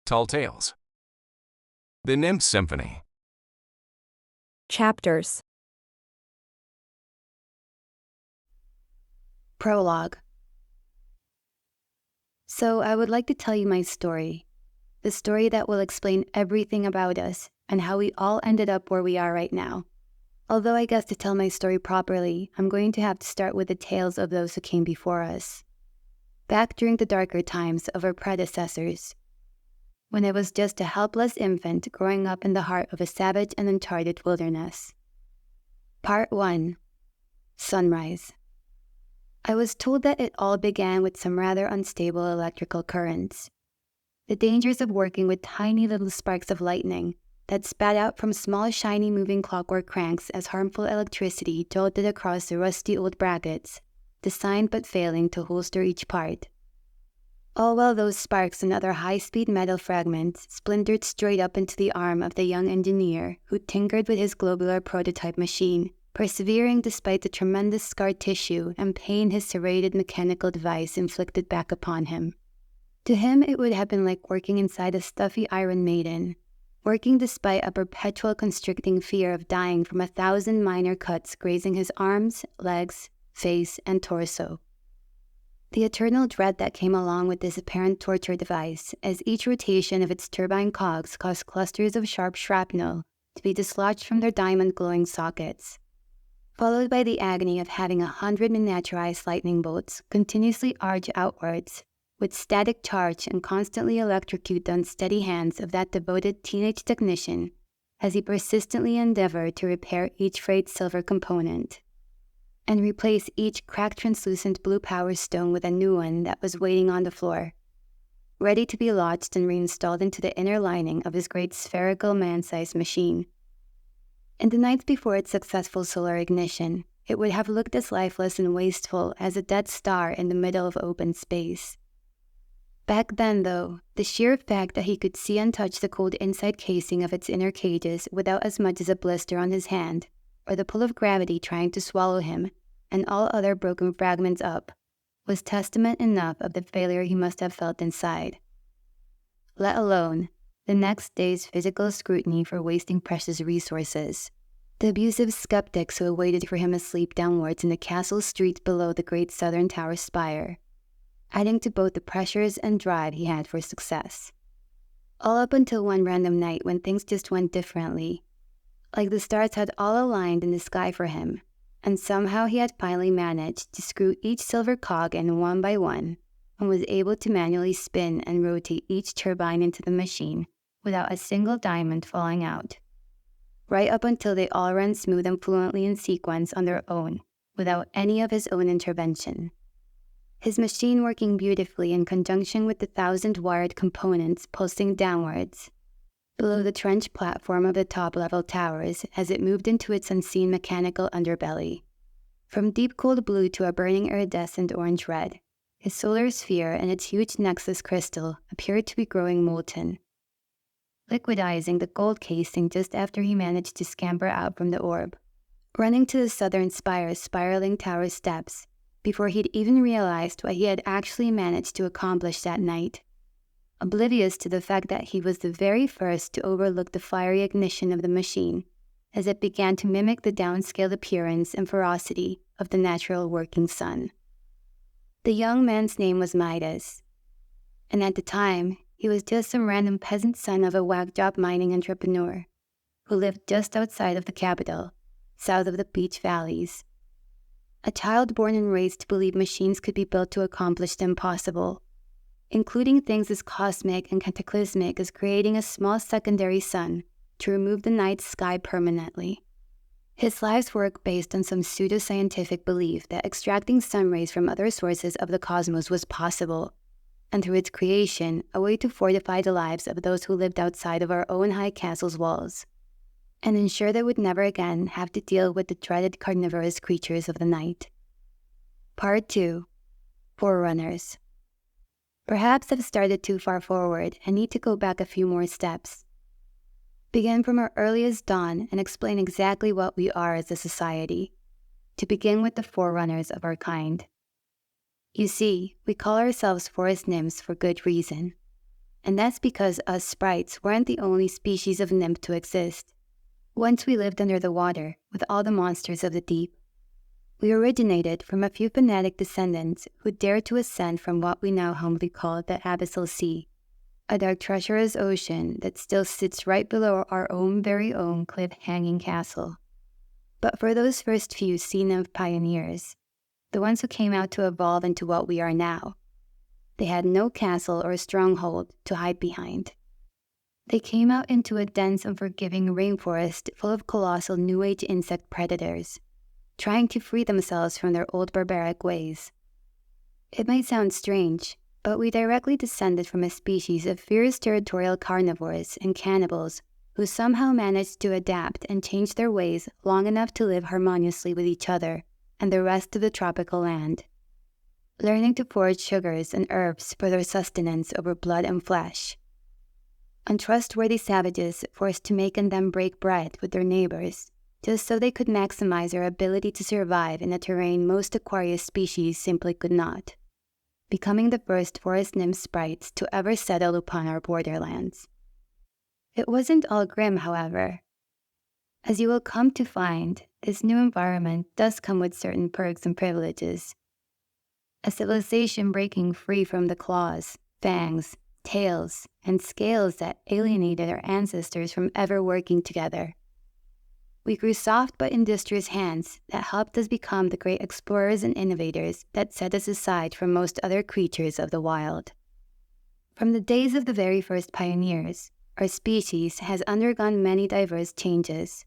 Tall Tales. The Nymph Symphony. Chapters. Prologue. So I would like to tell you my story. The story that will explain everything about us and how we all ended up where we are right now. Although I guess to tell my story properly, I'm going to have to start with the tales of those who came before us. Back during the darker times of our predecessors, when I was just a helpless infant growing up in the heart of a savage and uncharted wilderness. Part 1. Sunrise. I was told that it all began with some rather unstable electrical currents. The dangers of working with tiny little sparks of lightning that spat out from small shiny moving clockwork cranks as harmful electricity jolted across the rusty old brackets, designed but failing to holster each part. All while those sparks and other high-speed metal fragments splintered straight up into the arm of the young engineer who tinkered with his globular prototype machine, persevering despite the tremendous scar tissue and pain his serrated mechanical device inflicted back upon him. To him, it would have been like working inside a stuffy Iron Maiden, working despite a perpetual constricting fear of dying from 1,000 minor cuts grazing his arms, legs, face, and torso. The eternal dread that came along with this apparent torture device, as each rotation of its turbine cogs caused clusters of sharp shrapnel to be dislodged from their diamond-glowing sockets, followed by the agony of having 100 miniaturized lightning bolts continuously arch outwards, with static charge and constantly electrocute the unsteady hands of that devoted teenage technician as he persistently endeavored to repair each frayed silver component and replace each cracked translucent blue power stone with a new one that was waiting on the floor, ready to be lodged and reinstalled into the inner lining of his great spherical man-sized machine. In the nights before its successful solar ignition, it would have looked as lifeless and wasteful as a dead star in the middle of open space. Back then, though, the sheer fact that he could see and touch the cold inside casing of its inner cages without as much as a blister on his hand, or the pull of gravity trying to swallow him and all other broken fragments up, was testament enough of the failure he must have felt inside. Let alone the next day's physical scrutiny for wasting precious resources, the abusive skeptics who awaited for him asleep downwards in the castle street below the great southern tower spire, adding to both the pressures and drive he had for success. All up until one random night when things just went differently, like the stars had all aligned in the sky for him, and somehow he had finally managed to screw each silver cog in one by one, and was able to manually spin and rotate each turbine into the machine without a single diamond falling out, right up until they all ran smooth and fluently in sequence on their own, without any of his own intervention. His machine working beautifully in conjunction with the 1,000 wired components pulsing downwards below the trench platform of the top-level towers as it moved into its unseen mechanical underbelly. From deep cold blue to a burning iridescent orange-red, his solar sphere and its huge nexus crystal appeared to be growing molten, liquidizing the gold casing just after he managed to scamper out from the orb, running to the southern spire's spiraling tower steps before he'd even realized what he had actually managed to accomplish that night, oblivious to the fact that he was the very first to overlook the fiery ignition of the machine as it began to mimic the downscaled appearance and ferocity of the natural working sun. The young man's name was Midas, and at the time, he was just some random peasant son of a whack-job mining entrepreneur who lived just outside of the capital, south of the Beach Valleys. A child born and raised to believe machines could be built to accomplish the impossible, including things as cosmic and cataclysmic as creating a small secondary sun to remove the night sky permanently. His life's work based on some pseudoscientific belief that extracting sun rays from other sources of the cosmos was possible, and through its creation, a way to fortify the lives of those who lived outside of our own high castle's walls, and ensure they would never again have to deal with the dreaded carnivorous creatures of the night. Part 2. Forerunners. Perhaps I've started too far forward and need to go back a few more steps. Begin from our earliest dawn and explain exactly what we are as a society, to begin with the forerunners of our kind. You see, we call ourselves forest nymphs for good reason, And that's because us sprites weren't the only species of nymph to exist. Once we lived under the water with all the monsters of the deep. We originated from a few fanatic descendants who dared to ascend from what we now humbly call the Abyssal Sea, a dark treacherous ocean that still sits right below our own very own cliff-hanging castle. But for those first few sea nymph pioneers, the ones who came out to evolve into what we are now, they had no castle or stronghold to hide behind. They came out into a dense, unforgiving rainforest full of colossal New Age insect predators, trying to free themselves from their old barbaric ways. It might sound strange, but we directly descended from a species of fierce territorial carnivores and cannibals who somehow managed to adapt and change their ways long enough to live harmoniously with each other and the rest of the tropical land, learning to forage sugars and herbs for their sustenance over blood and flesh. Untrustworthy savages forced to make and then break bread with their neighbors, just so they could maximize their ability to survive in a terrain most Aquarius species simply could not, becoming the first forest nymph sprites to ever settle upon our borderlands. It wasn't all grim, however. As you will come to find, this new environment does come with certain perks and privileges. A civilization breaking free from the claws, fangs, tails, and scales that alienated our ancestors from ever working together. We grew soft but industrious hands that helped us become the great explorers and innovators that set us aside from most other creatures of the wild. From the days of the very first pioneers, our species has undergone many diverse changes,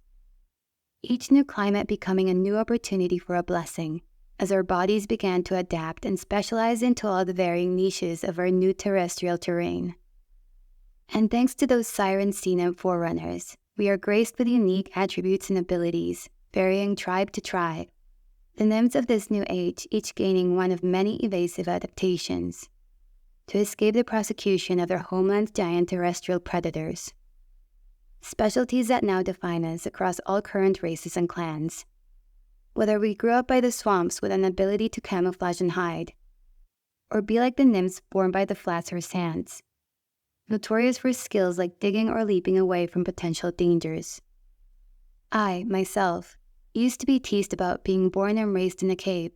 each new climate becoming a new opportunity for a blessing, as our bodies began to adapt and specialize into all the varying niches of our new terrestrial terrain. And thanks to those siren sea nymph forerunners, we are graced with unique attributes and abilities, varying tribe to tribe. The nymphs of this new age each gaining one of many evasive adaptations to escape the prosecution of their homeland's giant terrestrial predators. Specialties that now define us across all current races and clans. Whether we grew up by the swamps with an ability to camouflage and hide, or be like the nymphs born by the flats or sands, notorious for skills like digging or leaping away from potential dangers. I, myself, used to be teased about being born and raised in a cave,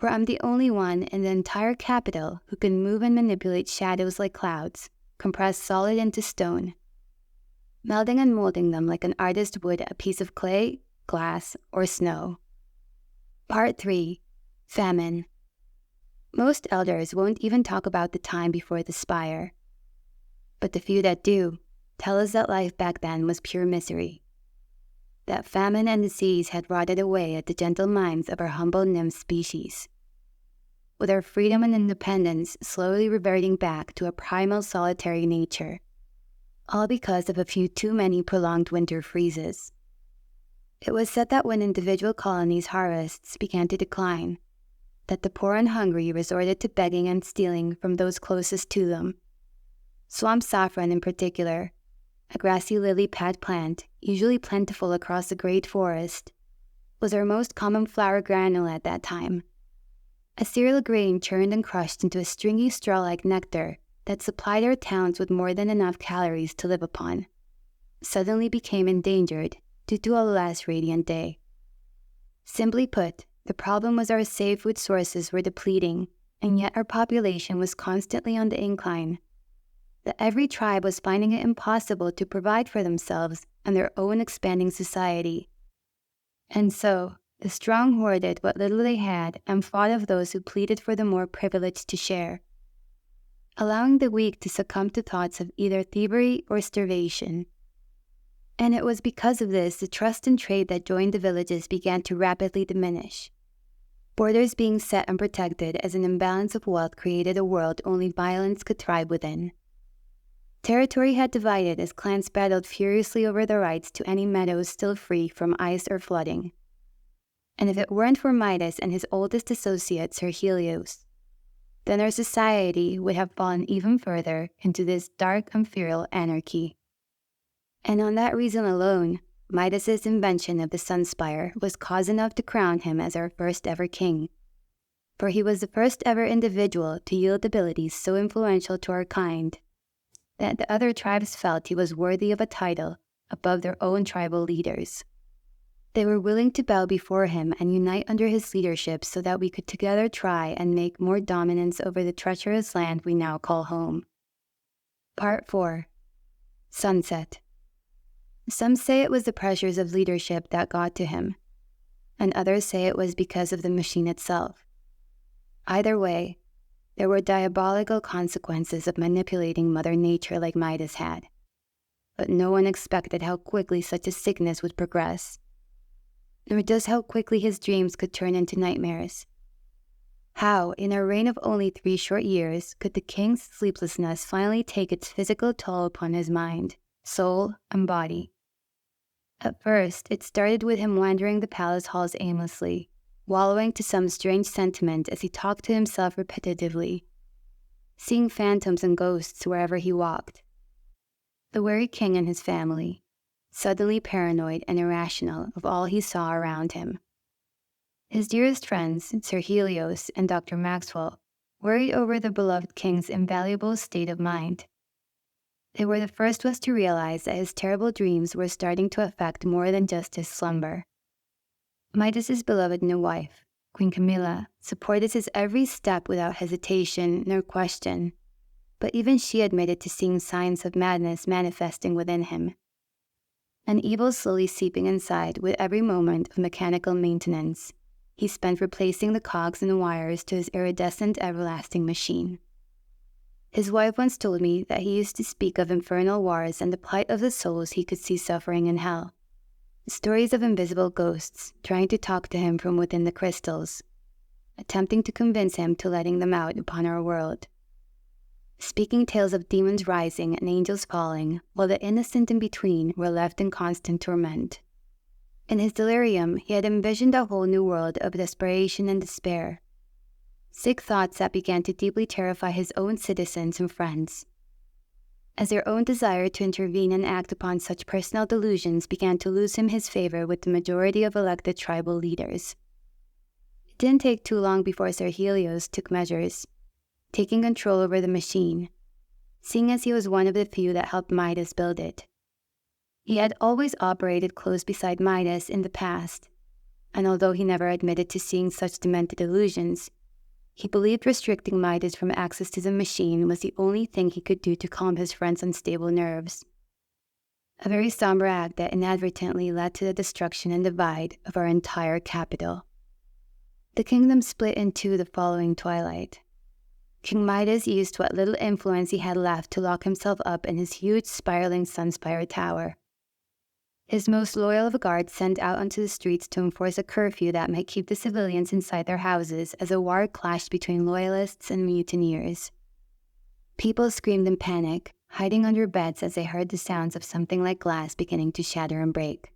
where I'm the only one in the entire capital who can move and manipulate shadows like clouds, compress solid into stone, melding and molding them like an artist would a piece of clay, glass, or snow. Part 3. Famine. Most elders won't even talk about the time before the spire, but the few that do tell us that life back then was pure misery, that famine and disease had rotted away at the gentle minds of our humble nymph species, with our freedom and independence slowly reverting back to a primal solitary nature, all because of a few too many prolonged winter freezes. It was said that when individual colonies' harvests began to decline, that the poor and hungry resorted to begging and stealing from those closest to them. Swamp saffron in particular, a grassy lily-pad plant usually plentiful across the great forest, was our most common flour granule at that time. A cereal grain churned and crushed into a stringy straw-like nectar that supplied our towns with more than enough calories to live upon, suddenly became endangered due to a less radiant day. Simply put, the problem was our safe food sources were depleting, and yet our population was constantly on the incline. That every tribe was finding it impossible to provide for themselves and their own expanding society. And so, the strong hoarded what little they had and fought of those who pleaded for the more privileged to share, allowing the weak to succumb to thoughts of either thievery or starvation. And it was because of this the trust and trade that joined the villages began to rapidly diminish. Borders being set and protected as an imbalance of wealth created a world only violence could thrive within. Territory had divided as clans battled furiously over the rights to any meadows still free from ice or flooding. And if it weren't for Midas and his oldest associate, Sir Helios, then our society would have fallen even further into this dark and feral anarchy. And on that reason alone, Midas's invention of the Sunspire was cause enough to crown him as our first ever king. For he was the first ever individual to yield abilities so influential to our kind, that the other tribes felt he was worthy of a title above their own tribal leaders. They were willing to bow before him and unite under his leadership so that we could together try and make more dominance over the treacherous land we now call home. Part 4. Sunset. Some say it was the pressures of leadership that got to him, and others say it was because of the machine itself. Either way, there were diabolical consequences of manipulating Mother Nature like Midas had. But no one expected how quickly such a sickness would progress, nor just how quickly his dreams could turn into nightmares. How, in a reign of only 3 short years, could the king's sleeplessness finally take its physical toll upon his mind, soul, and body? At first, it started with him wandering the palace halls aimlessly, wallowing to some strange sentiment as he talked to himself repetitively, seeing phantoms and ghosts wherever he walked. The wary king and his family, suddenly paranoid and irrational of all he saw around him. His dearest friends, Sir Helios and Dr. Maxwell, worried over the beloved king's invaluable state of mind. They were the first ones to realize that his terrible dreams were starting to affect more than just his slumber. Midas's beloved new wife, Queen Camilla, supported his every step without hesitation nor question, but even she admitted to seeing signs of madness manifesting within him, an evil slowly seeping inside with every moment of mechanical maintenance he spent replacing the cogs and wires to his iridescent everlasting machine. His wife once told me that he used to speak of infernal wars and the plight of the souls he could see suffering in hell. Stories of invisible ghosts trying to talk to him from within the crystals, attempting to convince him to letting them out upon our world. Speaking tales of demons rising and angels falling, while the innocent in between were left in constant torment. In his delirium, he had envisioned a whole new world of desperation and despair. Sick thoughts that began to deeply terrify his own citizens and friends, as their own desire to intervene and act upon such personal delusions began to lose him his favor with the majority of elected tribal leaders. It didn't take too long before Sir Helios took measures, taking control over the machine, seeing as he was one of the few that helped Midas build it. He had always operated close beside Midas in the past, and although he never admitted to seeing such demented illusions, he believed restricting Midas from access to the machine was the only thing he could do to calm his friend's unstable nerves. A very somber act that inadvertently led to the destruction and divide of our entire capital. The kingdom split in two the following twilight. King Midas used what little influence he had left to lock himself up in his huge spiraling sunspire tower. His most loyal of guards sent out onto the streets to enforce a curfew that might keep the civilians inside their houses as a war clashed between loyalists and mutineers. People screamed in panic, hiding under beds as they heard the sounds of something like glass beginning to shatter and break.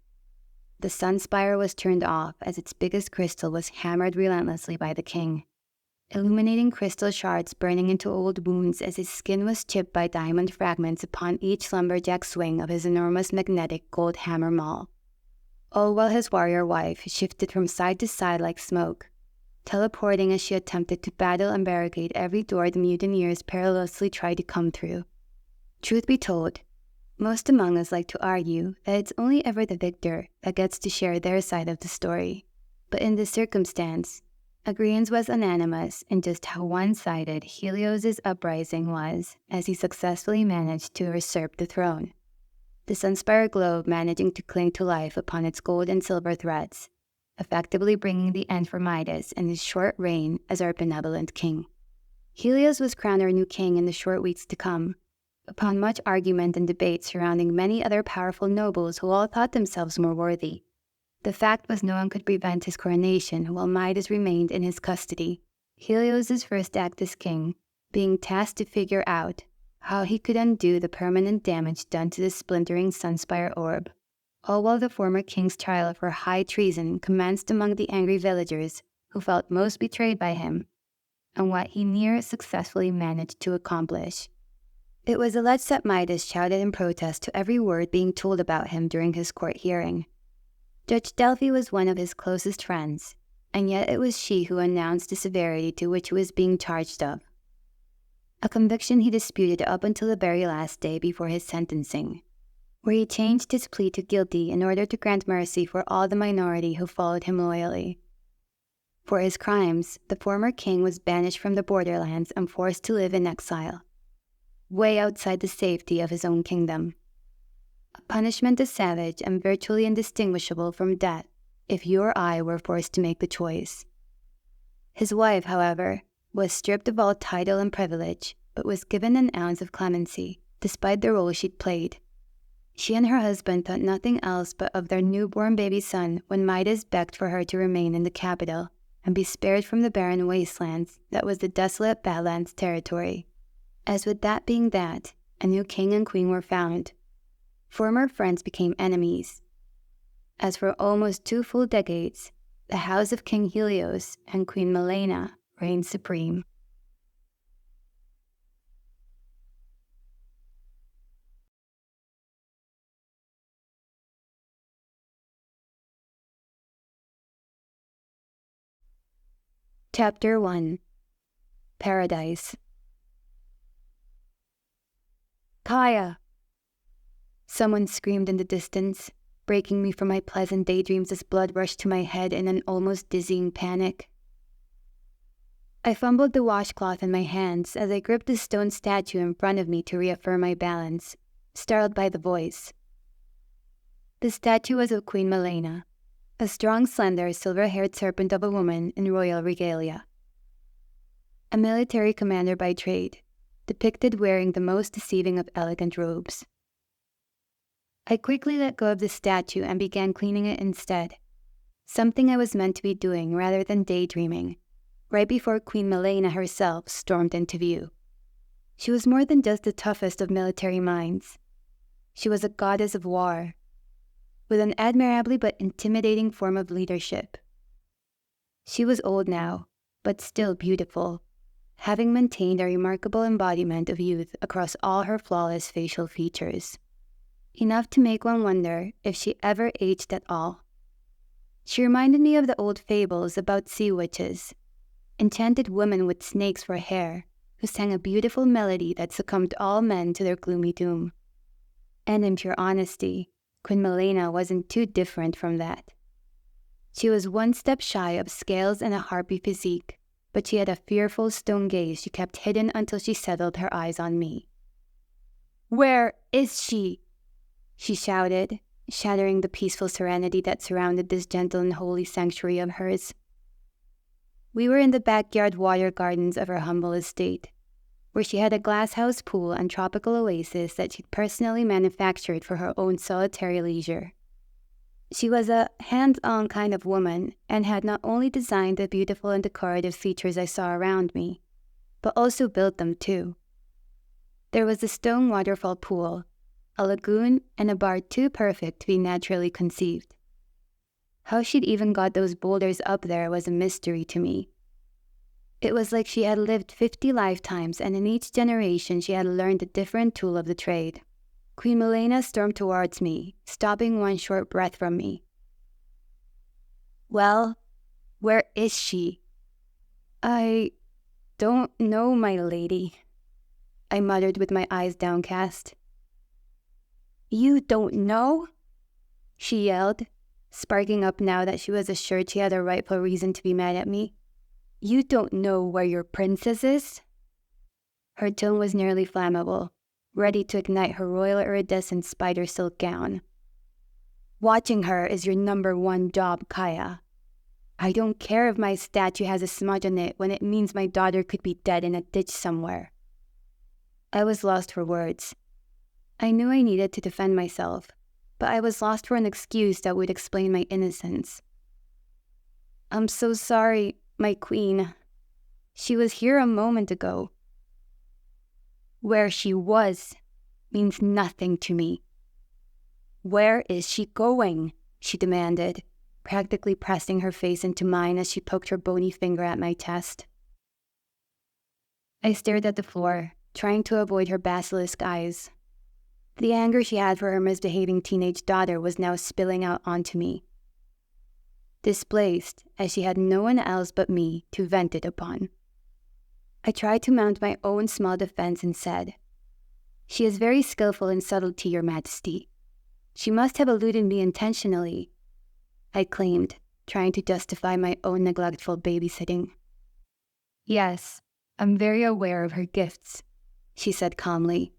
The sunspire was turned off as its biggest crystal was hammered relentlessly by the king, illuminating crystal shards burning into old wounds as his skin was chipped by diamond fragments upon each lumberjack swing of his enormous magnetic gold hammer maul. All while his warrior wife shifted from side to side like smoke, teleporting as she attempted to battle and barricade every door the mutineers perilously tried to come through. Truth be told, most among us like to argue that it's only ever the victor that gets to share their side of the story, but in this circumstance, agreement was unanimous in just how one-sided Helios's uprising was as he successfully managed to usurp the throne, the sunspire globe managing to cling to life upon its gold and silver threads, effectively bringing the end for Midas and his short reign as our benevolent king. Helios was crowned our new king in the short weeks to come, upon much argument and debate surrounding many other powerful nobles who all thought themselves more worthy. The fact was no one could prevent his coronation while Midas remained in his custody, Helios's first act as king being tasked to figure out how he could undo the permanent damage done to the splintering sunspire orb, all while the former king's trial for high treason commenced among the angry villagers who felt most betrayed by him, and what he near successfully managed to accomplish. It was alleged that Midas shouted in protest to every word being told about him during his court hearing. Judge Delphi was one of his closest friends, and yet it was she who announced the severity to which he was being charged of. a conviction he disputed up until the very last day before his sentencing, where he changed his plea to guilty in order to grant mercy for all the minority who followed him loyally. For his crimes, the former king was banished from the borderlands and forced to live in exile, way outside the safety of his own kingdom. A punishment as savage and virtually indistinguishable from death if you or I were forced to make the choice. His wife, however, was stripped of all title and privilege, but was given an ounce of clemency, despite the role she'd played. She and her husband thought nothing else but of their newborn baby son when Midas begged for her to remain in the capital and be spared from the barren wastelands that was the desolate Badlands territory. As with that being that, a new king and queen were found. Former friends became enemies. As for almost 2 full decades, the house of King Helios and Queen Melena reigned supreme. Chapter 1. Paradise. Kaya! Someone screamed in the distance, breaking me from my pleasant daydreams as blood rushed to my head in an almost dizzying panic. I fumbled the washcloth in my hands as I gripped the stone statue in front of me to reaffirm my balance, startled by the voice. The statue was of Queen Melena, a strong, slender, silver-haired serpent of a woman in royal regalia. A military commander by trade, depicted wearing the most deceiving of elegant robes. I quickly let go of the statue and began cleaning it instead, something I was meant to be doing rather than daydreaming, right before Queen Melena herself stormed into view. She was more than just the toughest of military minds. She was a goddess of war, with an admirably but intimidating form of leadership. She was old now, but still beautiful, having maintained a remarkable embodiment of youth across all her flawless facial features, enough to make one wonder if she ever aged at all. She reminded me of the old fables about sea witches, enchanted women with snakes for hair, who sang a beautiful melody that succumbed all men to their gloomy doom. And in pure honesty, Queen Melena wasn't too different from that. She was one step shy of scales and a harpy physique, but she had a fearful stone gaze she kept hidden until she settled her eyes on me. "Where is she?" she shouted, shattering the peaceful serenity that surrounded this gentle and holy sanctuary of hers. We were in the backyard water gardens of her humble estate, where she had a glasshouse pool and tropical oasis that she'd personally manufactured for her own solitary leisure. She was a hands-on kind of woman and had not only designed the beautiful and decorative features I saw around me, but also built them too. There was a stone waterfall pool, a lagoon, and a bar too perfect to be naturally conceived. How she'd even got those boulders up there was a mystery to me. It was like she had lived 50 lifetimes, and in each generation she had learned a different tool of the trade. Queen Melena stormed towards me, stopping one short breath from me. "Well, where is she?" "I don't know, my lady," I muttered with my eyes downcast. "You don't know?" she yelled, sparking up now that she was assured she had a rightful reason to be mad at me. "You don't know where your princess is?" Her tone was nearly flammable, ready to ignite her royal iridescent spider silk gown. "Watching her is your #1 job, Kaya. I don't care if my statue has a smudge on it when it means my daughter could be dead in a ditch somewhere." I was lost for words. I knew I needed to defend myself, but I was lost for an excuse that would explain my innocence. "I'm so sorry, my queen. She was here a moment ago." "Where she was means nothing to me." "Where is she going?" she demanded, practically pressing her face into mine as she poked her bony finger at my chest. I stared at the floor, trying to avoid her basilisk eyes. The anger she had for her misbehaving teenage daughter was now spilling out onto me, displaced as she had no one else but me to vent it upon. I tried to mount my own small defense and said, "She is very skillful in subtlety, Your Majesty. She must have eluded me intentionally," I claimed, trying to justify my own neglectful babysitting. "Yes, I'm very aware of her gifts," she said calmly,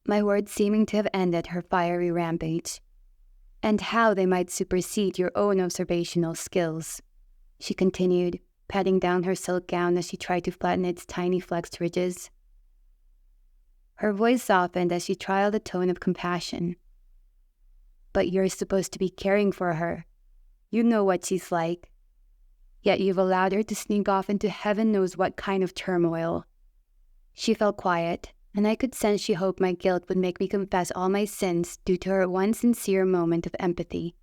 my words seeming to have ended her fiery rampage. "And how they might supersede your own observational skills," she continued, patting down her silk gown as she tried to flatten its tiny flexed ridges. Her voice softened as she trialed a tone of compassion. "But you're supposed to be caring for her. You know what she's like. Yet you've allowed her to sneak off into heaven knows what kind of turmoil." She fell quiet, and I could sense she hoped my guilt would make me confess all my sins due to her one sincere moment of empathy.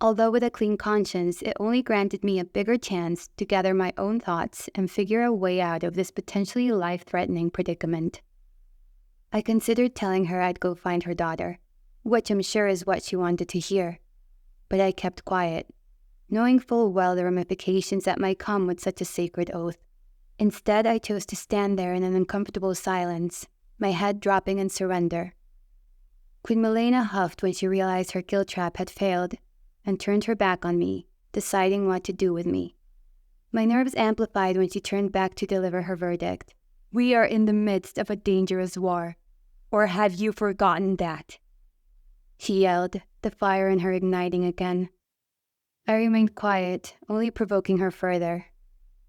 Although with a clean conscience, it only granted me a bigger chance to gather my own thoughts and figure a way out of this potentially life-threatening predicament. I considered telling her I'd go find her daughter, which I'm sure is what she wanted to hear. But I kept quiet, knowing full well the ramifications that might come with such a sacred oath. Instead, I chose to stand there in an uncomfortable silence, my head dropping in surrender. Queen Milena huffed when she realized her guilt trap had failed, and turned her back on me, deciding what to do with me. My nerves amplified when she turned back to deliver her verdict. "We are in the midst of a dangerous war. Or have you forgotten that?" she yelled, the fire in her igniting again. I remained quiet, only provoking her further.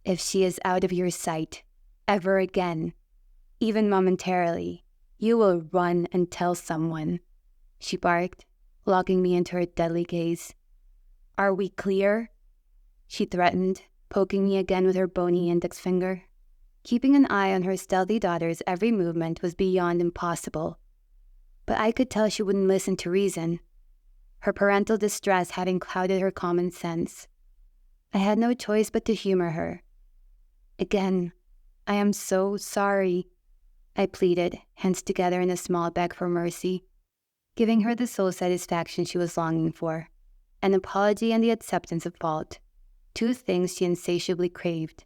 "If she is out of your sight, ever again, even momentarily, you will run and tell someone," she barked, locking me into her deadly gaze. "Are we clear?" she threatened, poking me again with her bony index finger. Keeping an eye on her stealthy daughter's every movement was beyond impossible. But I could tell she wouldn't listen to reason, her parental distress having clouded her common sense. I had no choice but to humor her. "Again, I am so sorry," I pleaded, hands together in a small beg for mercy, giving her the soul satisfaction she was longing for, an apology and the acceptance of fault, two things she insatiably craved.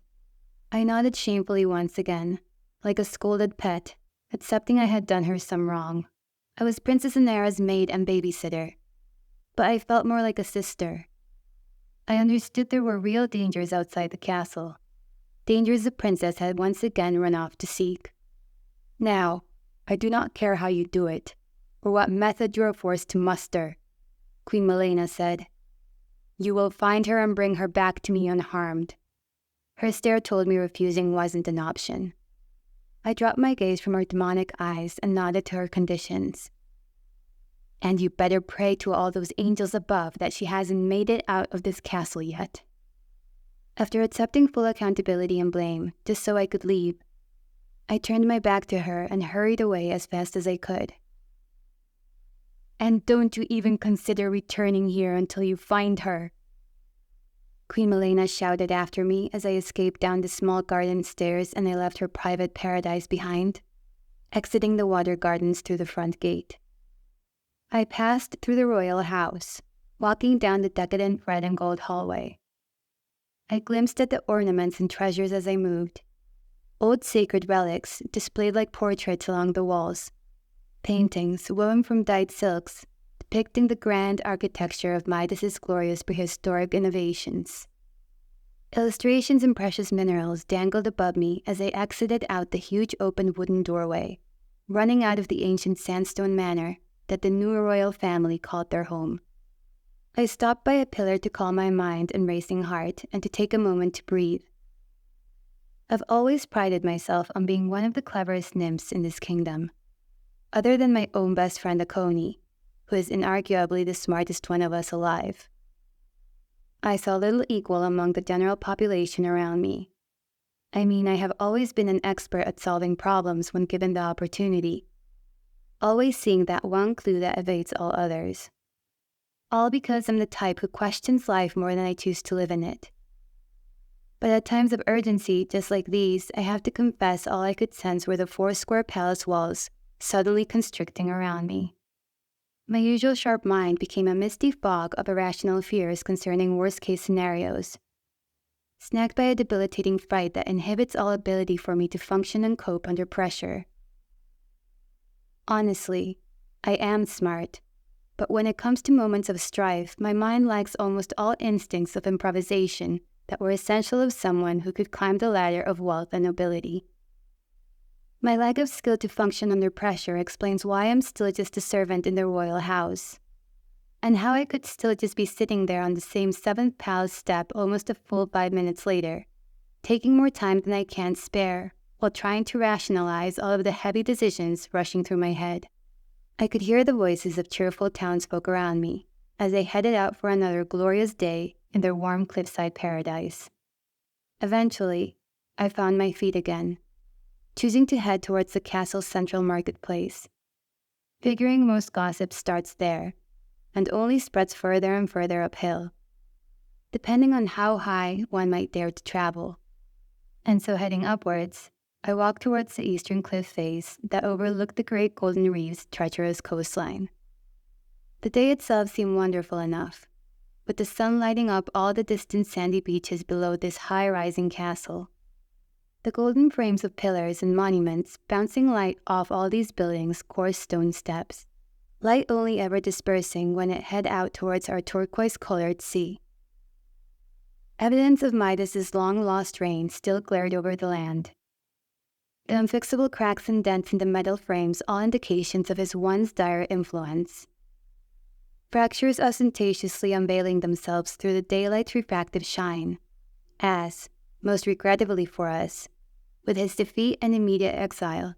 I nodded shamefully once again, like a scolded pet, accepting I had done her some wrong. I was Princess Inara's maid and babysitter, but I felt more like a sister. I understood there were real dangers outside the castle, dangers the princess had once again run off to seek. "Now, I do not care how you do it, or what method you are forced to muster," Queen Milena said. "You will find her and bring her back to me unharmed." Her stare told me refusing wasn't an option. I dropped my gaze from her demonic eyes and nodded to her conditions. "And you better pray to all those angels above that she hasn't made it out of this castle yet." After accepting full accountability and blame, just so I could leave, I turned my back to her and hurried away as fast as I could. "And don't you even consider returning here until you find her," Queen Milena shouted after me as I escaped down the small garden stairs and I left her private paradise behind, exiting the water gardens through the front gate. I passed through the royal house, walking down the decadent red and gold hallway. I glimpsed at the ornaments and treasures as I moved. Old sacred relics displayed like portraits along the walls, paintings woven from dyed silks, depicting the grand architecture of Midas's glorious prehistoric innovations. Illustrations in precious minerals dangled above me as I exited out the huge open wooden doorway, running out of the ancient sandstone manor that the new royal family called their home. I stopped by a pillar to calm my mind and racing heart and to take a moment to breathe. I've always prided myself on being one of the cleverest nymphs in this kingdom, other than my own best friend Akoni, who is inarguably the smartest one of us alive. I saw little equal among the general population around me. I mean, I have always been an expert at solving problems when given the opportunity, always seeing that one clue that evades all others. All because I'm the type who questions life more than I choose to live in it. But at times of urgency, just like these, I have to confess all I could sense were the 4 square palace walls suddenly constricting around me. My usual sharp mind became a misty fog of irrational fears concerning worst-case scenarios. snagged by a debilitating fright that inhibits all ability for me to function and cope under pressure. Honestly, I am smart, but when it comes to moments of strife, my mind lacks almost all instincts of improvisation that were essential of someone who could climb the ladder of wealth and nobility. My lack of skill to function under pressure explains why I'm still just a servant in the royal house, and how I could still just be sitting there on the same 7th palace step almost a full 5 minutes later, taking more time than I can spare, while trying to rationalize all of the heavy decisions rushing through my head. I could hear the voices of cheerful townsfolk around me as they headed out for another glorious day in their warm cliffside paradise. Eventually, I found my feet again, choosing to head towards the castle's central marketplace, figuring most gossip starts there and only spreads further and further uphill, depending on how high one might dare to travel. And so heading upwards, I walked towards the eastern cliff face that overlooked the great Golden Reef's treacherous coastline. The day itself seemed wonderful enough, with the sun lighting up all the distant sandy beaches below this high-rising castle. The golden frames of pillars and monuments bouncing light off all these buildings' coarse stone steps, light only ever dispersing when it head out towards our turquoise-colored sea. Evidence of Midas's long-lost reign still glared over the land. The unfixable cracks and dents in the metal frames all indications of his once dire influence. Fractures ostentatiously unveiling themselves through the daylight's refractive shine, as, most regrettably for us, with his defeat and immediate exile,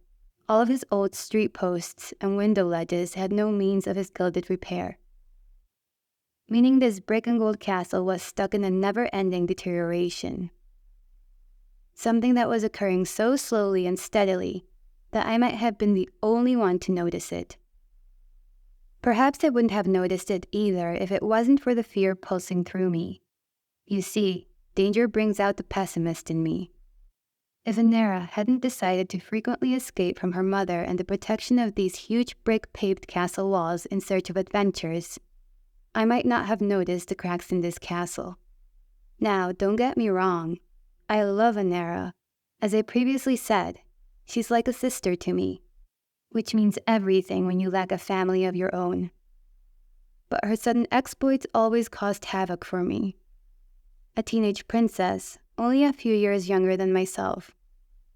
all of his old street posts and window ledges had no means of his gilded repair. Meaning this brick and gold castle was stuck in a never-ending deterioration. Something that was occurring so slowly and steadily that I might have been the only one to notice it. Perhaps I wouldn't have noticed it either if it wasn't for the fear pulsing through me. You see, danger brings out the pessimist in me. If Anera hadn't decided to frequently escape from her mother and the protection of these huge brick-paved castle walls in search of adventures, I might not have noticed the cracks in this castle. Now, don't get me wrong. I love Anera. As I previously said, she's like a sister to me, which means everything when you lack a family of your own. But her sudden exploits always caused havoc for me. A teenage princess, only a few years younger than myself,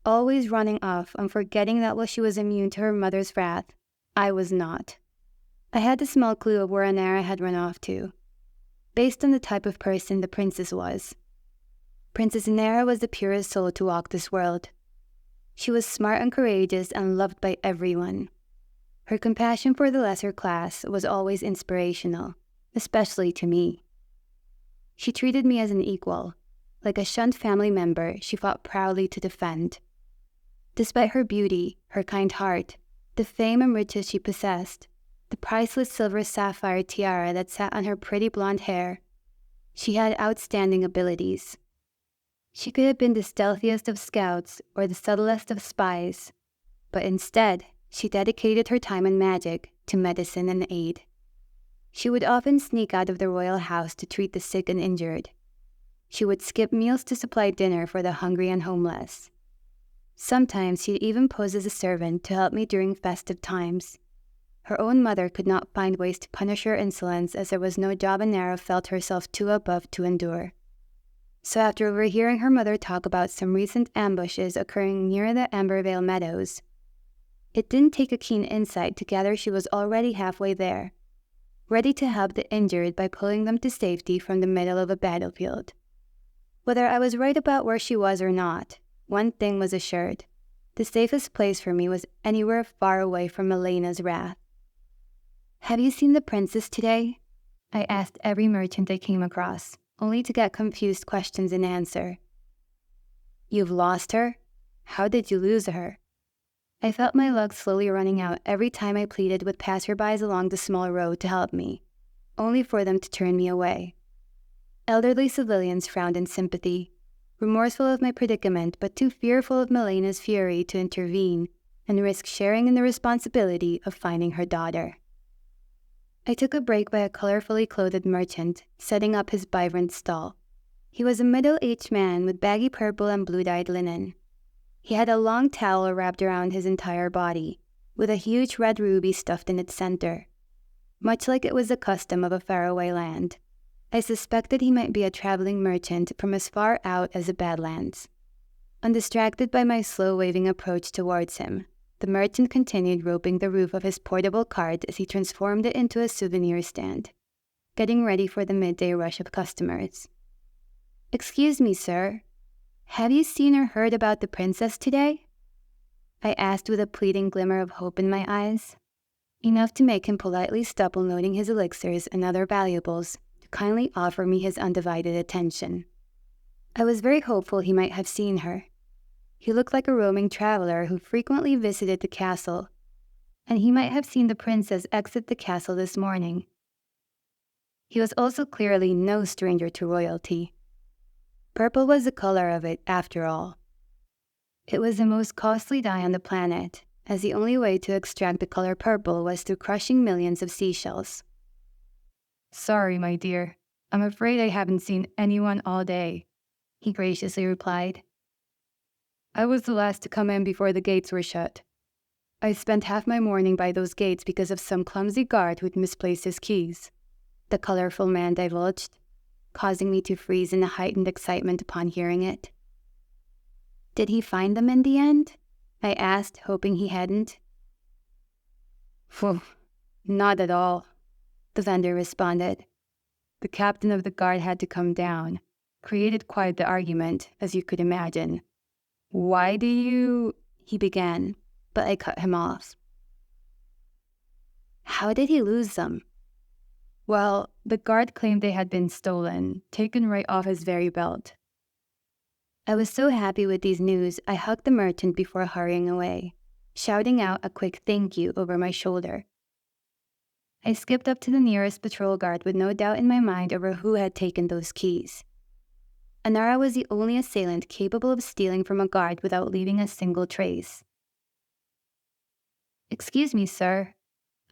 always running off and forgetting that while she was immune to her mother's wrath, I was not. I had a small clue of where Anera had run off to, based on the type of person the princess was. Princess Anera was the purest soul to walk this world. She was smart and courageous and loved by everyone. Her compassion for the lesser class was always inspirational, especially to me. She treated me as an equal, like a shunned family member she fought proudly to defend. Despite her beauty, her kind heart, the fame and riches she possessed, the priceless silver sapphire tiara that sat on her pretty blonde hair, she had outstanding abilities. She could have been the stealthiest of scouts or the subtlest of spies, but instead, she dedicated her time and magic to medicine and aid. She would often sneak out of the royal house to treat the sick and injured. She would skip meals to supply dinner for the hungry and homeless. Sometimes she'd even pose as a servant to help me during festive times. Her own mother could not find ways to punish her insolence as there was no job Anera felt herself too above to endure. So after overhearing her mother talk about some recent ambushes occurring near the Ambervale Meadows, it didn't take a keen insight to gather she was already halfway there, ready to help the injured by pulling them to safety from the middle of a battlefield. Whether I was right about where she was or not, one thing was assured. The safest place for me was anywhere far away from Elena's wrath. "Have you seen the princess today?" I asked every merchant I came across, only to get confused questions in answer. "You've lost her? How did you lose her?" I felt my luck slowly running out every time I pleaded with passerbys along the small road to help me, only for them to turn me away. Elderly civilians frowned in sympathy, remorseful of my predicament but too fearful of Melena's fury to intervene and risk sharing in the responsibility of finding her daughter. I took a break by a colorfully clothed merchant setting up his vibrant stall. He was a middle-aged man with baggy purple and blue-dyed linen. He had a long towel wrapped around his entire body, with a huge red ruby stuffed in its center. Much like it was the custom of a faraway land, I suspected he might be a traveling merchant from as far out as the Badlands. Undistracted by my slow-waving approach towards him, the merchant continued roping the roof of his portable cart as he transformed it into a souvenir stand, getting ready for the midday rush of customers. "Excuse me, sir. Have you seen or heard about the princess today?" I asked with a pleading glimmer of hope in my eyes, enough to make him politely stop unloading his elixirs and other valuables to kindly offer me his undivided attention. I was very hopeful he might have seen her. He looked like a roaming traveler who frequently visited the castle, and he might have seen the princess exit the castle this morning. He was also clearly no stranger to royalty. Purple was the color of it, after all. It was the most costly dye on the planet, as the only way to extract the color purple was through crushing millions of seashells. "Sorry, my dear. I'm afraid I haven't seen anyone all day," he graciously replied. "I was the last to come in before the gates were shut. I spent half my morning by those gates because of some clumsy guard who'd misplaced his keys," the colorful man divulged, causing me to freeze in a heightened excitement upon hearing it. "Did he find them in the end?" I asked, hoping he hadn't. "Phew, not at all," the vendor responded. "The captain of the guard had to come down. Created quite the argument, as you could imagine. "Why do you—" he began, but I cut him off. "How did he lose them?" "Well, the guard claimed they had been stolen, taken right off his very belt." I was so happy with these news, I hugged the merchant before hurrying away, shouting out a quick thank you over my shoulder. I skipped up to the nearest patrol guard with no doubt in my mind over who had taken those keys. Anara was the only assailant capable of stealing from a guard without leaving a single trace. "Excuse me, sir.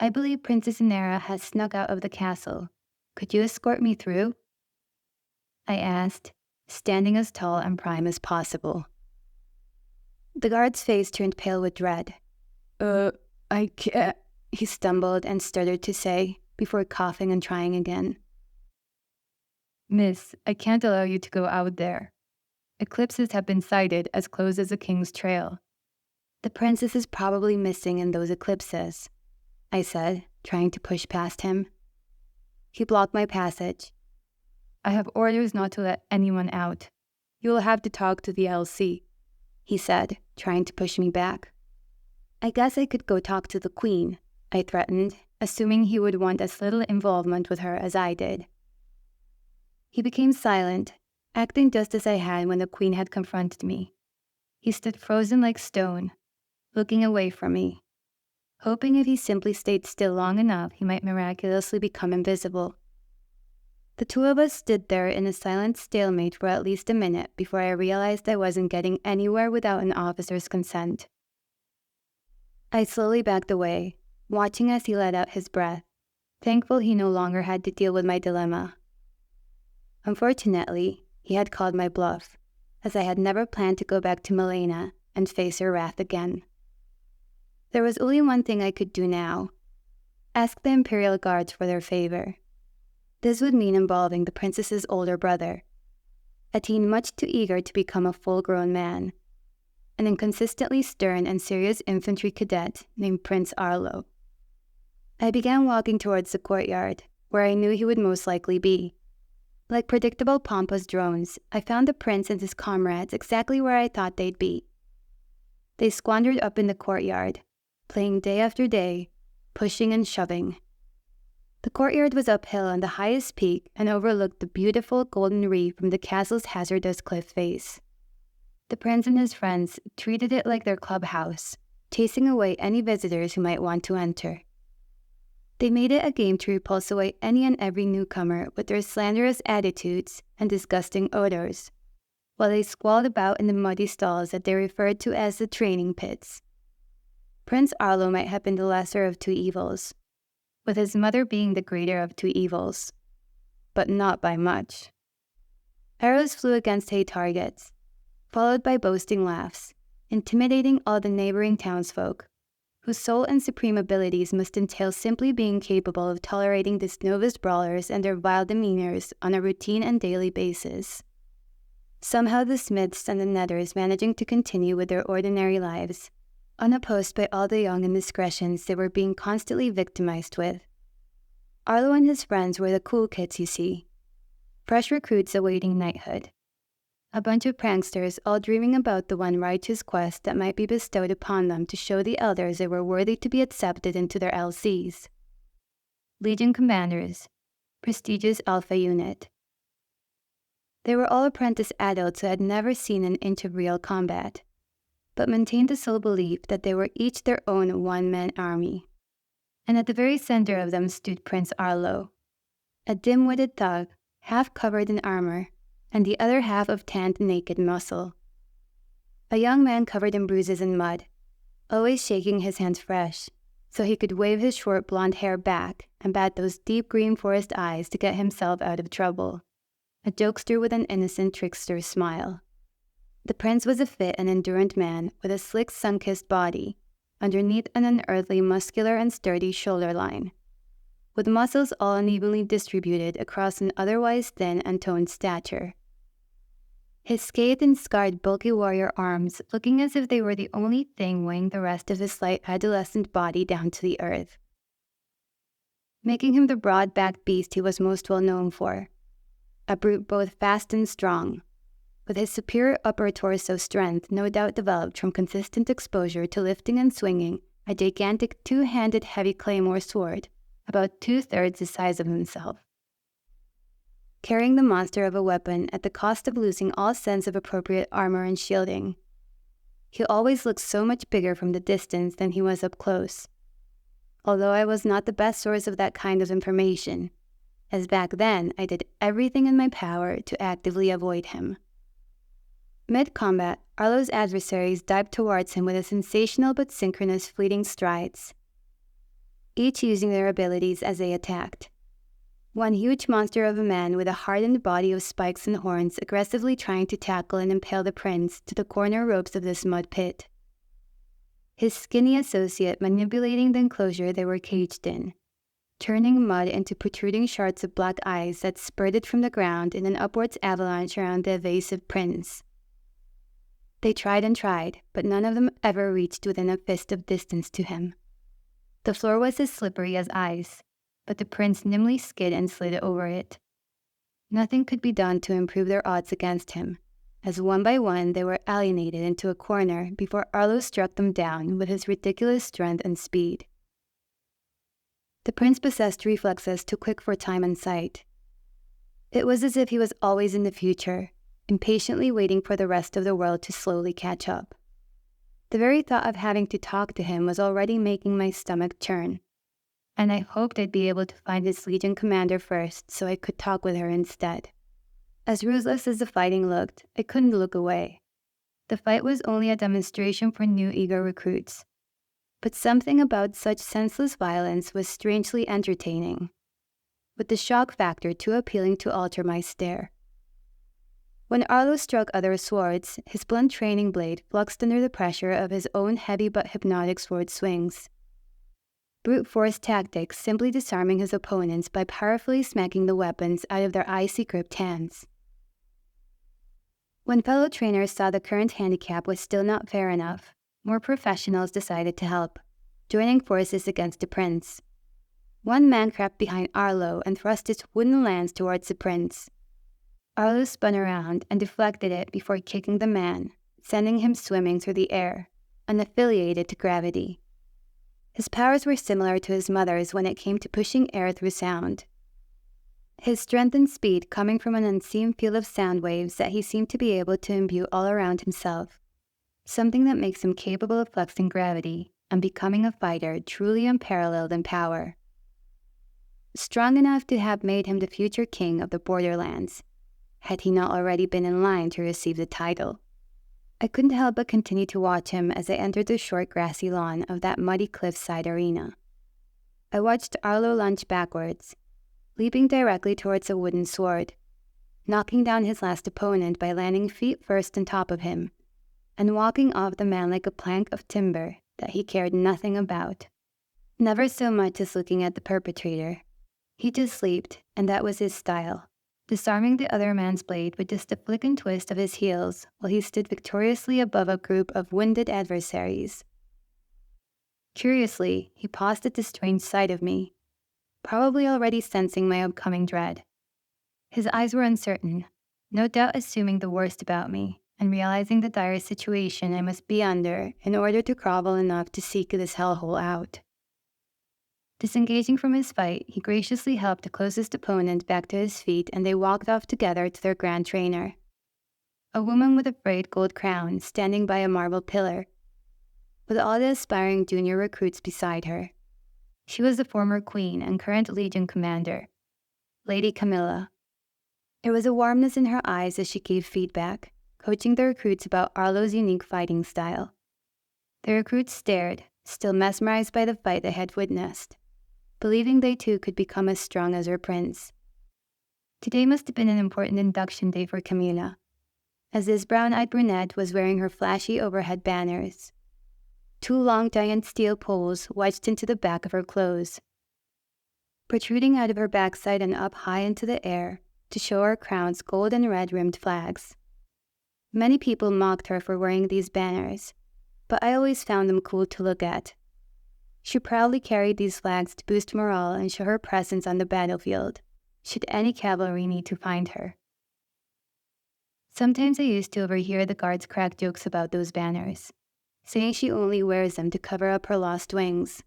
I believe Princess Anara has snuck out of the castle. Could you escort me through?" I asked, standing as tall and prime as possible. The guard's face turned pale with dread. I can't," he stumbled and stuttered to say, before coughing and trying again. "Miss, I can't allow you to go out there. Eclipses have been sighted as close as the King's Trail." "The princess is probably missing in those eclipses," I said, trying to push past him. He blocked my passage. "I have orders not to let anyone out. You will have to talk to the LC," he said, trying to push me back. "I guess I could go talk to the Queen," I threatened, assuming he would want as little involvement with her as I did. He became silent, acting just as I had when the Queen had confronted me. He stood frozen like stone, looking away from me, hoping if he simply stayed still long enough he might miraculously become invisible. The two of us stood there in a silent stalemate for at least a minute before I realized I wasn't getting anywhere without an officer's consent. I slowly backed away, watching as he let out his breath, thankful he no longer had to deal with my dilemma. Unfortunately, he had called my bluff, as I had never planned to go back to Milena and face her wrath again. There was only one thing I could do now: ask the Imperial Guards for their favor. This would mean involving the princess's older brother, a teen much too eager to become a full-grown man, an inconsistently stern and serious infantry cadet named Prince Arlo. I began walking towards the courtyard, where I knew he would most likely be. Like predictable pompous drones, I found the prince and his comrades exactly where I thought they'd be. They squandered up in the courtyard, playing day after day, pushing and shoving. The courtyard was uphill on the highest peak and overlooked the beautiful golden reef from the castle's hazardous cliff face. The prince and his friends treated it like their clubhouse, chasing away any visitors who might want to enter. They made it a game to repulse away any and every newcomer with their slanderous attitudes and disgusting odors, while they squalled about in the muddy stalls that they referred to as the training pits. Prince Arlo might have been the lesser of two evils, with his mother being the greater of two evils, but not by much. Arrows flew against hay targets, followed by boasting laughs, intimidating all the neighboring townsfolk, whose sole and supreme abilities must entail simply being capable of tolerating these novice brawlers and their vile demeanors on a routine and daily basis. Somehow the smiths and the netters managing to continue with their ordinary lives, unopposed by all the young indiscretions they were being constantly victimized with. Arlo and his friends were the cool kids, you see. Fresh recruits awaiting knighthood. A bunch of pranksters all dreaming about the one righteous quest that might be bestowed upon them to show the elders they were worthy to be accepted into their LCs. Legion commanders. Prestigious alpha unit. They were all apprentice adults who had never seen an inch of real combat, but maintained the sole belief that they were each their own one-man army. And at the very center of them stood Prince Arlo, a dim-witted thug, half covered in armor, and the other half of tanned naked muscle. A young man covered in bruises and mud, always shaking his hands fresh, so he could wave his short blonde hair back and bat those deep green forest eyes to get himself out of trouble. A jokester with an innocent trickster's smile. The prince was a fit and endurant man with a slick sun-kissed body, underneath an unearthly muscular and sturdy shoulder line, with muscles all unevenly distributed across an otherwise thin and toned stature. His scathed and scarred bulky warrior arms looking as if they were the only thing weighing the rest of his slight adolescent body down to the earth, making him the broad-backed beast he was most well known for, a brute both fast and strong, with his superior upper torso strength no doubt developed from consistent exposure to lifting and swinging a gigantic two-handed heavy claymore sword about 2/3 the size of himself. Carrying the monster of a weapon at the cost of losing all sense of appropriate armor and shielding, he always looked so much bigger from the distance than he was up close, although I was not the best source of that kind of information, as back then I did everything in my power to actively avoid him. Mid-combat, Arlo's adversaries dived towards him with a sensational but synchronous fleeting strides, each using their abilities as they attacked. One huge monster of a man with a hardened body of spikes and horns aggressively trying to tackle and impale the prince to the corner ropes of this mud pit. His skinny associate manipulating the enclosure they were caged in, turning mud into protruding shards of black eyes that spurted from the ground in an upwards avalanche around the evasive prince. They tried and tried, but none of them ever reached within a fist of distance to him. The floor was as slippery as ice, but the prince nimbly skid and slid over it. Nothing could be done to improve their odds against him, as one by one they were alienated into a corner before Arlo struck them down with his ridiculous strength and speed. The prince possessed reflexes too quick for time and sight. It was as if he was always in the future, impatiently waiting for the rest of the world to slowly catch up. The very thought of having to talk to him was already making my stomach churn, and I hoped I'd be able to find his Legion commander first so I could talk with her instead. As ruthless as the fighting looked, I couldn't look away. The fight was only a demonstration for new eager recruits, but something about such senseless violence was strangely entertaining, with the shock factor too appealing to alter my stare. When Arlo struck other swords, his blunt training blade fluxed under the pressure of his own heavy but hypnotic sword swings. Brute force tactics simply disarming his opponents by powerfully smacking the weapons out of their icy gripped hands. When fellow trainers saw the current handicap was still not fair enough, more professionals decided to help, joining forces against the prince. One man crept behind Arlo and thrust his wooden lance towards the prince. Arlo spun around and deflected it before kicking the man, sending him swimming through the air, unaffiliated to gravity. His powers were similar to his mother's when it came to pushing air through sound. His strength and speed coming from an unseen field of sound waves that he seemed to be able to imbue all around himself, something that makes him capable of flexing gravity and becoming a fighter truly unparalleled in power. Strong enough to have made him the future king of the Borderlands, had he not already been in line to receive the title. I couldn't help but continue to watch him as I entered the short grassy lawn of that muddy cliffside arena. I watched Arlo lunge backwards, leaping directly towards a wooden sword, knocking down his last opponent by landing feet first on top of him, and walking off the man like a plank of timber that he cared nothing about. Never so much as looking at the perpetrator. He just leaped, and that was his style, disarming the other man's blade with just a flick and twist of his heels while he stood victoriously above a group of wounded adversaries. Curiously, he paused at the strange sight of me, probably already sensing my upcoming dread. His eyes were uncertain, no doubt assuming the worst about me, and realizing the dire situation I must be under in order to grovel enough to seek this hellhole out. Disengaging from his fight, he graciously helped the closest opponent back to his feet, and they walked off together to their grand trainer, a woman with a frayed gold crown standing by a marble pillar, with all the aspiring junior recruits beside her. She was the former queen and current Legion commander, Lady Camilla. There was a warmness in her eyes as she gave feedback, coaching the recruits about Arlo's unique fighting style. The recruits stared, still mesmerized by the fight they had witnessed, believing they too could become as strong as her prince. Today must have been an important induction day for Camilla, as this brown-eyed brunette was wearing her flashy overhead banners, 2 long giant steel poles wedged into the back of her clothes, protruding out of her backside and up high into the air to show her crown's gold and red-rimmed flags. Many people mocked her for wearing these banners, but I always found them cool to look at. She proudly carried these flags to boost morale and show her presence on the battlefield, should any cavalry need to find her. Sometimes I used to overhear the guards crack jokes about those banners, saying she only wears them to cover up her lost wings.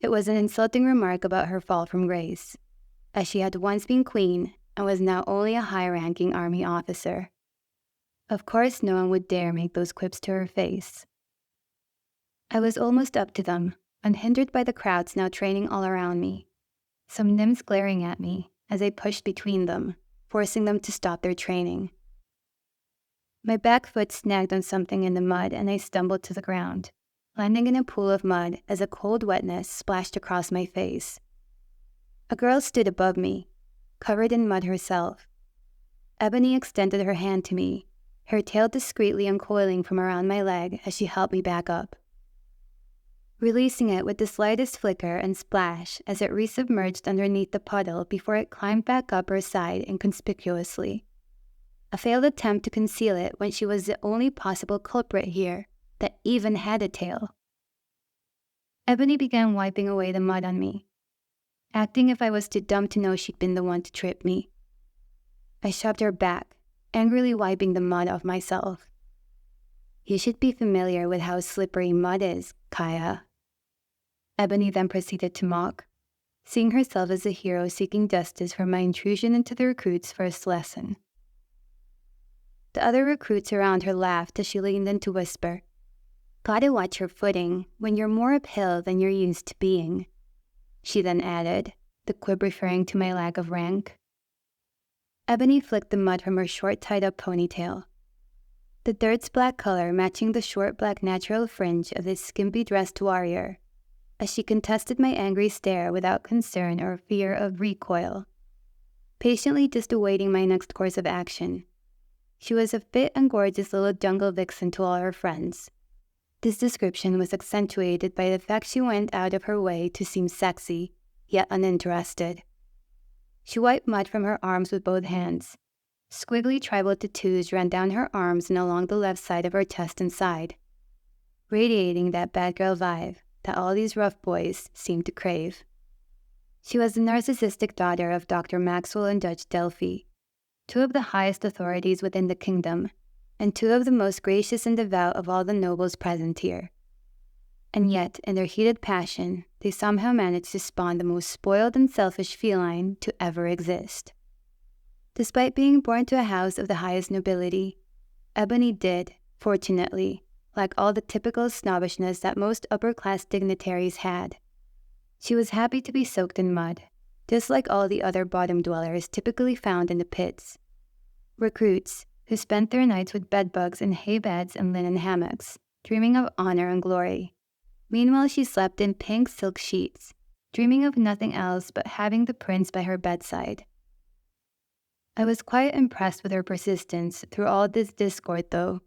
It was an insulting remark about her fall from grace, as she had once been queen and was now only a high-ranking army officer. Of course, no one would dare make those quips to her face. I was almost up to them, unhindered by the crowds now training all around me, some nymphs glaring at me as I pushed between them, forcing them to stop their training. My back foot snagged on something in the mud and I stumbled to the ground, landing in a pool of mud as a cold wetness splashed across my face. A girl stood above me, covered in mud herself. Ebony extended her hand to me, her tail discreetly uncoiling from around my leg as she helped me back up, releasing it with the slightest flicker and splash as it resubmerged underneath the puddle before it climbed back up her side inconspicuously. A failed attempt to conceal it when she was the only possible culprit here that even had a tail. Ebony began wiping away the mud on me, acting if I was too dumb to know she'd been the one to trip me. I shoved her back, angrily wiping the mud off myself. You should be familiar with how slippery mud is, Kaya. Ebony then proceeded to mock, seeing herself as a hero seeking justice for my intrusion into the recruit's first lesson. The other recruits around her laughed as she leaned in to whisper, "Gotta watch your footing when you're more uphill than you're used to being," she then added, the quib referring to my lack of rank. Ebony flicked the mud from her short tied-up ponytail, the dirt's black color matching the short black natural fringe of this skimpy-dressed warrior, as she contested my angry stare without concern or fear of recoil, patiently just awaiting my next course of action. She was a fit and gorgeous little jungle vixen to all her friends. This description was accentuated by the fact she went out of her way to seem sexy, yet uninterested. She wiped mud from her arms with both hands. Squiggly tribal tattoos ran down her arms and along the left side of her chest and side, radiating that bad girl vibe that all these rough boys seem to crave. She was the narcissistic daughter of Dr. Maxwell and Judge Delphi, 2 of the highest authorities within the kingdom, and 2 of the most gracious and devout of all the nobles present here. And yet, in their heated passion, they somehow managed to spawn the most spoiled and selfish feline to ever exist. Despite being born to a house of the highest nobility, Ebony did, fortunately, lack all the typical snobbishness that most upper-class dignitaries had. She was happy to be soaked in mud, just like all the other bottom dwellers typically found in the pits. Recruits who spent their nights with bedbugs in hay beds and linen hammocks, dreaming of honor and glory. Meanwhile, she slept in pink silk sheets, dreaming of nothing else but having the prince by her bedside. I was quite impressed with her persistence through all this discord, though.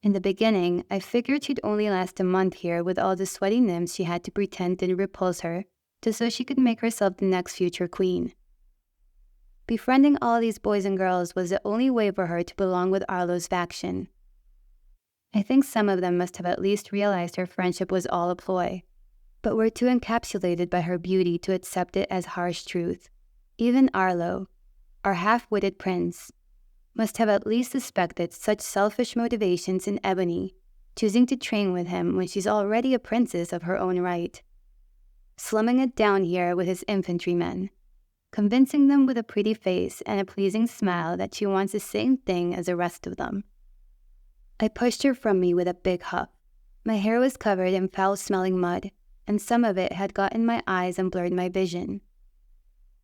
In the beginning, I figured she'd only last a month here with all the sweaty nymphs she had to pretend didn't repulse her, just so she could make herself the next future queen. Befriending all these boys and girls was the only way for her to belong with Arlo's faction. I think some of them must have at least realized her friendship was all a ploy, but were too encapsulated by her beauty to accept it as harsh truth. Even Arlo, our half-witted prince, must have at least suspected such selfish motivations in Ebony, choosing to train with him when she's already a princess of her own right. Slumming it down here with his infantrymen, convincing them with a pretty face and a pleasing smile that she wants the same thing as the rest of them. I pushed her from me with a big huff. My hair was covered in foul-smelling mud, and some of it had got in my eyes and blurred my vision.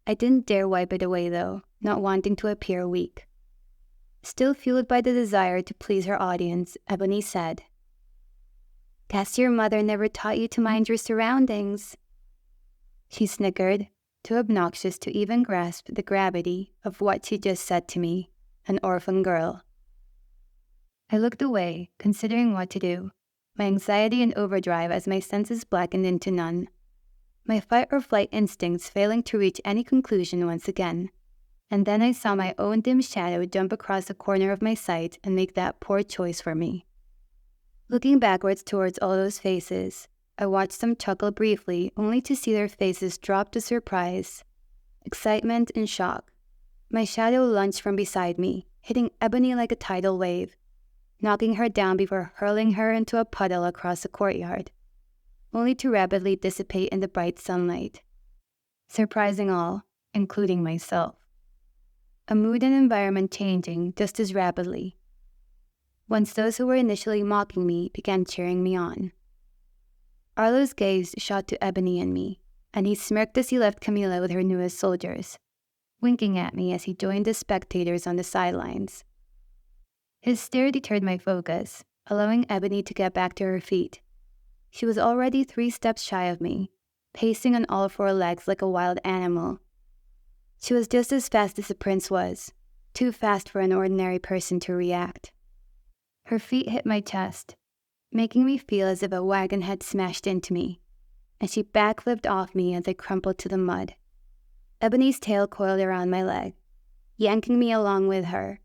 I didn't dare wipe it away, though, not wanting to appear weak. Still fueled by the desire to please her audience, Ebony said, "Guess your mother never taught you to mind your surroundings." She snickered, too obnoxious to even grasp the gravity of what she just said to me, an orphan girl. I looked away, considering what to do, my anxiety in overdrive as my senses blackened into none, my fight-or-flight instincts failing to reach any conclusion once again. And then I saw my own dim shadow jump across the corner of my sight and make that poor choice for me. Looking backwards towards all those faces, I watched them chuckle briefly, only to see their faces drop to surprise, excitement, and shock. My shadow lunged from beside me, hitting Ebony like a tidal wave, knocking her down before hurling her into a puddle across the courtyard, only to rapidly dissipate in the bright sunlight, surprising all, including myself. A mood and environment changing just as rapidly, once those who were initially mocking me began cheering me on. Arlo's gaze shot to Ebony and me, and he smirked as he left Camilla with her newest soldiers, winking at me as he joined the spectators on the sidelines. His stare deterred my focus, allowing Ebony to get back to her feet. She was already 3 steps shy of me, pacing on all 4 legs like a wild animal. She was just as fast as the prince was, too fast for an ordinary person to react. Her feet hit my chest, making me feel as if a wagon had smashed into me, and she backflipped off me as I crumpled to the mud. Ebony's tail coiled around my leg, yanking me along with her,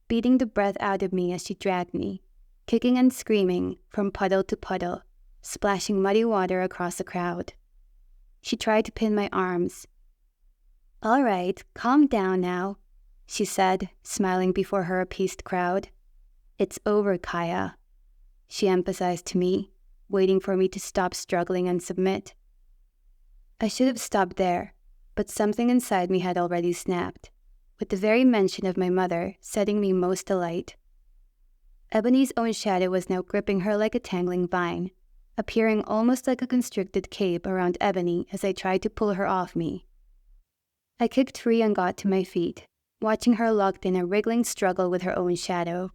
beating the breath out of me as she dragged me, kicking and screaming from puddle to puddle, splashing muddy water across the crowd. She tried to pin my arms. "All right, calm down now," she said, smiling before her appeased crowd. "It's over, Kaya," she emphasized to me, waiting for me to stop struggling and submit. I should have stopped there, but something inside me had already snapped, with the very mention of my mother setting me most alight. Ebony's own shadow was now gripping her like a tangling vine, appearing almost like a constricted cape around Ebony as I tried to pull her off me. I kicked free and got to my feet, watching her locked in a wriggling struggle with her own shadow.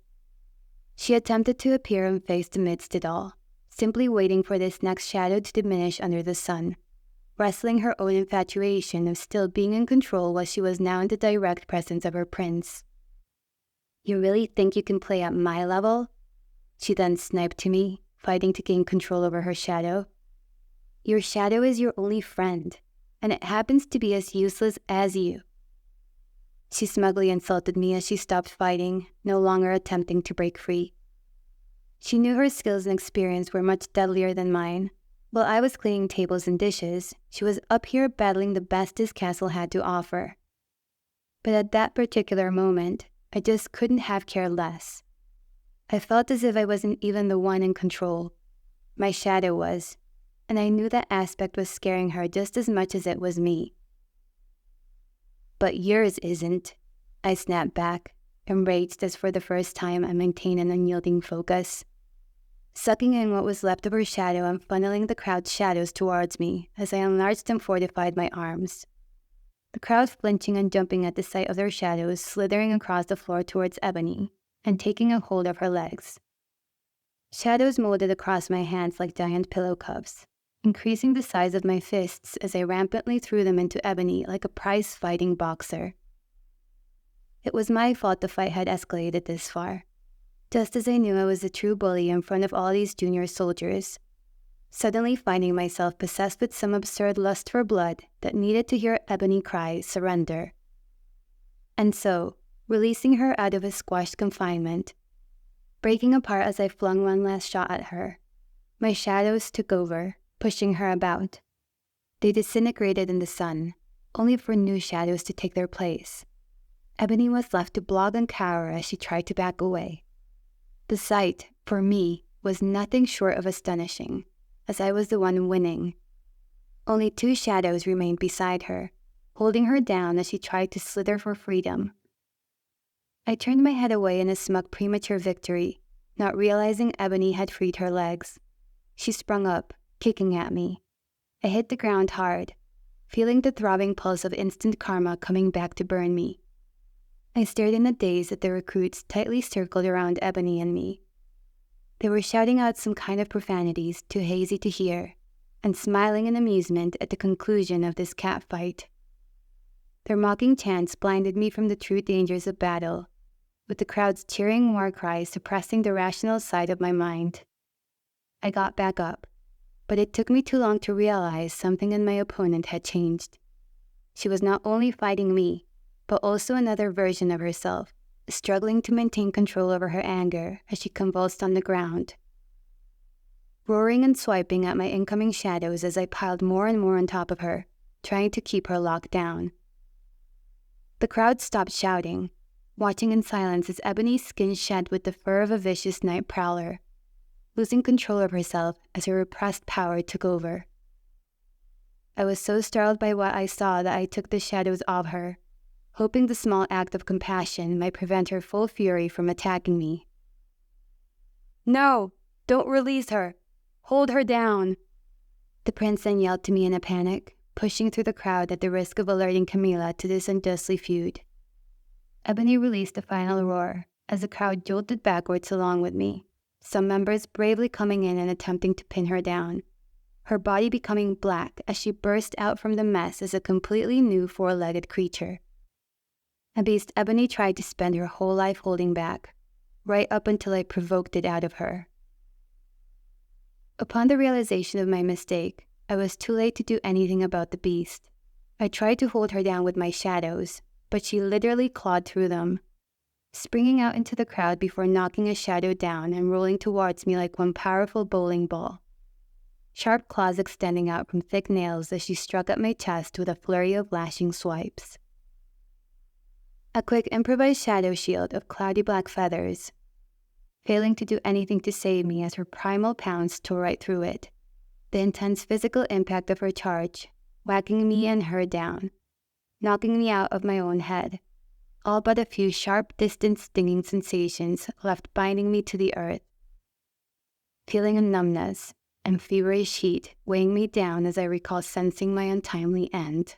She attempted to appear unfazed amidst it all, simply waiting for this next shadow to diminish under the sun, wrestling her own infatuation of still being in control while she was now in the direct presence of her prince. "You really think you can play at my level?" She then sniped to me, fighting to gain control over her shadow. "Your shadow is your only friend, and it happens to be as useless as you." She smugly insulted me as she stopped fighting, no longer attempting to break free. She knew her skills and experience were much deadlier than mine. While I was cleaning tables and dishes, she was up here battling the best this castle had to offer. But at that particular moment, I just couldn't have cared less. I felt as if I wasn't even the one in control. My shadow was, and I knew that aspect was scaring her just as much as it was me. "But yours isn't," I snapped back, enraged as for the first time I maintained an unyielding focus, sucking in what was left of her shadow and funneling the crowd's shadows towards me as I enlarged and fortified my arms. The crowd flinching and jumping at the sight of their shadows slithering across the floor towards Ebony and taking a hold of her legs. Shadows molded across my hands like giant pillow cups, increasing the size of my fists as I rampantly threw them into Ebony like a prize-fighting boxer. It was my fault the fight had escalated this far. Just as I knew I was a true bully in front of all these junior soldiers, suddenly finding myself possessed with some absurd lust for blood that needed to hear Ebony cry, "Surrender." And so, releasing her out of a squashed confinement, breaking apart as I flung one last shot at her, my shadows took over, pushing her about. They disintegrated in the sun, only for new shadows to take their place. Ebony was left to blog and cower as she tried to back away. The sight, for me, was nothing short of astonishing, as I was the one winning. Only 2 shadows remained beside her, holding her down as she tried to slither for freedom. I turned my head away in a smug premature victory, not realizing Ebony had freed her legs. She sprung up, kicking at me. I hit the ground hard, feeling the throbbing pulse of instant karma coming back to burn me. I stared in a daze at the recruits tightly circled around Ebony and me. They were shouting out some kind of profanities too hazy to hear, and smiling in amusement at the conclusion of this catfight. Their mocking chants blinded me from the true dangers of battle, with the crowd's cheering war cries suppressing the rational side of my mind. I got back up, but it took me too long to realize something in my opponent had changed. She was not only fighting me, but also another version of herself, struggling to maintain control over her anger as she convulsed on the ground, roaring and swiping at my incoming shadows as I piled more and more on top of her, trying to keep her locked down. The crowd stopped shouting, watching in silence as Ebony's skin shed with the fur of a vicious night prowler, losing control of herself as her repressed power took over. I was so startled by what I saw that I took the shadows off her, hoping the small act of compassion might prevent her full fury from attacking me. "No, don't release her. Hold her down," the prince then yelled to me in a panic, pushing through the crowd at the risk of alerting Camilla to this unjustly feud. Ebony released a final roar as the crowd jolted backwards along with me, some members bravely coming in and attempting to pin her down, her body becoming black as she burst out from the mess as a completely new 4-legged creature. A beast Ebony tried to spend her whole life holding back, right up until I provoked it out of her. Upon the realization of my mistake, I was too late to do anything about the beast. I tried to hold her down with my shadows, but she literally clawed through them, springing out into the crowd before knocking a shadow down and rolling towards me like one powerful bowling ball, sharp claws extending out from thick nails as she struck at my chest with a flurry of lashing swipes. A quick improvised shadow shield of cloudy black feathers, failing to do anything to save me as her primal pounce tore right through it, the intense physical impact of her charge whacking me and her down, knocking me out of my own head, all but a few sharp, distant stinging sensations left binding me to the earth. Feeling a numbness and feverish heat weighing me down as I recall sensing my untimely end.